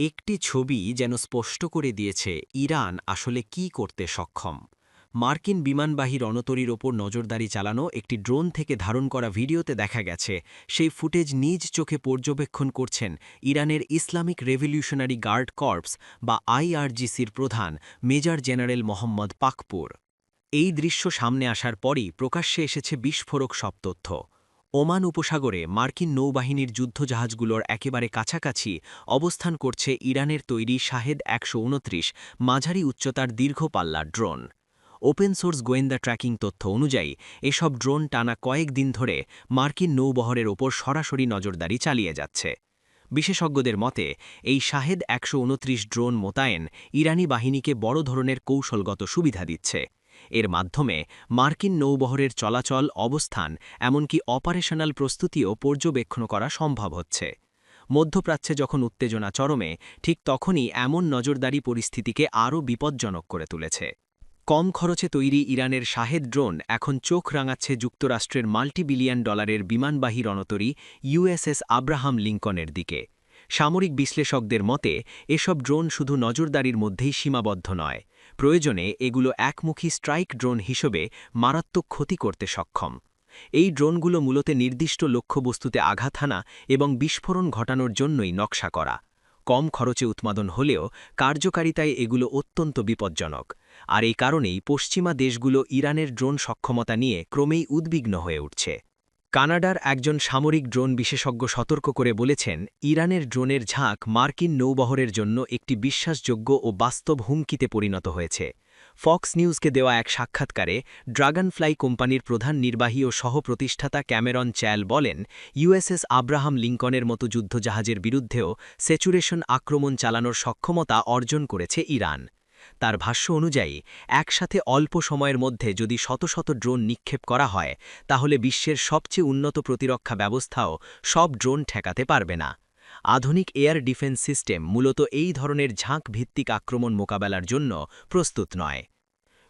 একটি ছবি যেন স্পষ্ট করে দিয়েছে ইরান আসলে কি করতে সক্ষম। মার্কিন বিমানবাহী রণতরীর ওপর নজরদারি চালানো একটি ড্রোন থেকে ধারণ করা ভিডিওতে দেখা গেছে সেই ফুটেজ নিজ চোখে পর্যবেক্ষণ করছেন ইরানের ইসলামিক রেভলিউশনারি গার্ড কর্পস বা আইআরজিসির প্রধান মেজর জেনারেল মোহাম্মদ পাকপুর। এই দৃশ্য সামনে আসার পরই প্রকাশ্যে এসেছে বিস্ফোরক সব তথ্য। ওমান উপসাগরে মার্কিন নৌবাহিনীর যুদ্ধজাহাজগুলোর একেবারে কাছাকাছি অবস্থান করছে ইরানের তৈরি শাহেদ ১২৯ মাঝারি উচ্চতার দীর্ঘ পাল্লার ড্রোন। ওপেন সোর্স গোয়েন্দা ট্র্যাকিং তথ্য অনুযায়ী এসব ড্রোন টানা কয়েকদিন ধরে মার্কিন নৌবহরের ওপর সরাসরি নজরদারি চালিয়ে যাচ্ছে। বিশেষজ্ঞদের মতে এই শাহেদ ১২৯ ড্রোন মোতায়েন ইরানি বাহিনীকে বড় ধরনের কৌশলগত সুবিধা দিচ্ছে। এর মাধ্যমে মার্কিন নৌবহরের চলাচল, অবস্থান, এমনকি অপারেশনাল প্রস্তুতিও পর্যবেক্ষণ করা সম্ভব হচ্ছে। মধ্যপ্রাচ্যে যখন উত্তেজনা চরমে, ঠিক তখনই এমন নজরদারি পরিস্থিতিকে আরও বিপজ্জনক করে তুলেছে। কম খরচে তৈরি ইরানের শাহেদ ড্রোন এখন চোখ রাঙাচ্ছে যুক্তরাষ্ট্রের মাল্টিবিলিয়ন ডলারের বিমানবাহী রণতরী ইউএসএস আব্রাহাম লিঙ্কনের দিকে। সামরিক বিশ্লেষকদের মতে এসব ড্রোন শুধু নজরদারির মধ্যেই সীমাবদ্ধ নয়, প্রয়োজনে এগুলো একমুখী স্ট্রাইক ড্রোন হিসেবে মারাত্মক ক্ষতি করতে সক্ষম। এই ড্রোনগুলো মূলত নির্দিষ্ট লক্ষ্যবস্তুতে আঘাত হানা এবং বিস্ফোরণ ঘটানোর জন্যই নকশা করা। কম খরচে উৎপাদন হলেও কার্যকারিতায় এগুলো অত্যন্ত বিপজ্জনক। আর এই কারণেই পশ্চিমা দেশগুলো ইরানের ড্রোন সক্ষমতা নিয়ে ক্রমেই উদ্বিগ্ন হয়ে উঠছে। কানাডার একজন সামরিক ড্রোন বিশেষজ্ঞ সতর্ক করে বলেছেন, ইরানের ড্রোনের ঝাঁক মার্কিন নৌবহরের জন্য একটি বিশ্বাসযোগ্য ও বাস্তব হুমকিতে পরিণত হয়েছে। ফক্স নিউজকে দেওয়া এক সাক্ষাৎকারে ড্রাগনফ্লাই কোম্পানির প্রধান নির্বাহী ও সহ-প্রতিষ্ঠাতা ক্যামেরন চ্যাল বলেন, ইউএসএস আব্রাহাম লিঙ্কনের মতো যুদ্ধজাহাজের বিরুদ্ধেও স্যাচুরেশন আক্রমণ চালানোর সক্ষমতা অর্জন করেছে ইরান। তার ভাষ্য অনুযায়ী একসাথে অল্প সময়ের মধ্যে যদি শত শত ড্রোন নিক্ষেপ করা হয়, তাহলে বিশ্বের সবচেয়ে উন্নত প্রতিরক্ষা ব্যবস্থাও সব ড্রোন ঠেকাতে পারবে না। আধুনিক এয়ার ডিফেন্স সিস্টেম মূলত এই ধরনের ঝাঁক ভিত্তিক আক্রমণ মোকাবেলার জন্য প্রস্তুত নয়।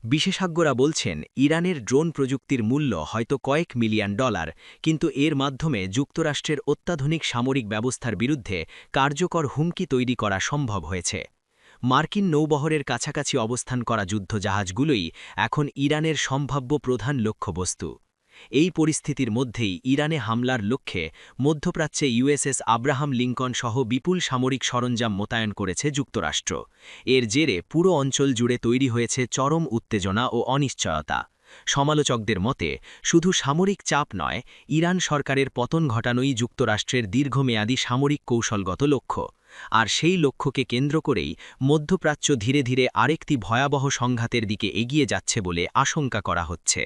বিশেষজ্ঞরা বলছেন, ইরানের ড্রোন প্রযুক্তির মূল্য হয়তো কয়েক মিলিয়ন ডলার, কিন্তু এর মাধ্যমে যুক্তরাষ্ট্রের অত্যাধুনিক সামরিক ব্যবস্থার বিরুদ্ধে কার্যকর হুমকি তৈরি করা সম্ভব হয়েছে। মার্কিন নৌবহরের কাছাকাছি অবস্থান করা যুদ্ধজাহাজগুলোই এখন ইরানের সম্ভাব্য প্রধান লক্ষ্যবস্তু। এই পরিস্থিতির মধ্যেই ইরানে হামলার লক্ষ্যে মধ্যপ্রাচ্যে ইউএসএস আব্রাহাম লিঙ্কন সহ বিপুল সামরিক সরঞ্জাম মোতায়েন করেছে যুক্তরাষ্ট্র। এর জেরে পুরো অঞ্চল জুড়ে তৈরি হয়েছে চরম উত্তেজনা ও অনিশ্চয়তা। সমালোচকদের মতে শুধু সামরিক চাপ নয়, ইরান সরকারের পতন ঘটানোই যুক্তরাষ্ট্রের দীর্ঘমেয়াদী সামরিক কৌশলগত লক্ষ্য। আর সেই লক্ষ্যকে কেন্দ্র করেই মধ্যপ্রাচ্য ধীরে ধীরে আরেকটি ভয়াবহ সংঘাতের দিকে এগিয়ে যাচ্ছে বলে আশঙ্কা করা হচ্ছে।